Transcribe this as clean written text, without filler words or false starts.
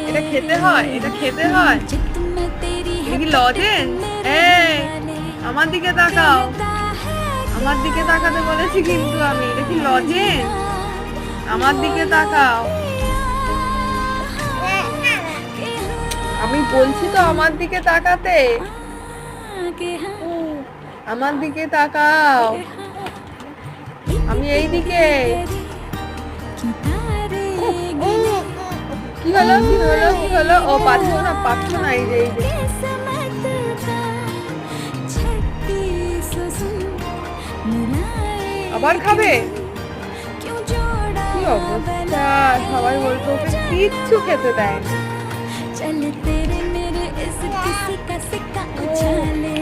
এটা খেতে হয়, এটা খেতে হয়। এটা কি লজেন্স? এই আমার দিকে তাকাও, আমার দিকে তাকাতে বলেছি কিন্তু আমি। এটা কি লজেন্স? আমার দিকে তাকাও, আমি বলছি তো আমার দিকে তাকাতে। আমার দিকে তাকাও, আমি এই দিকে। কি হলো, কি হলো, কি হলো? ও পাচ্ছ না, পাচ্ছ না। এই যে, এই যে আবার খাবে? কি অবস্থা, সবাই বলতো ওকে কিচ্ছু খেতে দেয় না। चल तेरे मेरे इस किसी का सिक्का उछाले।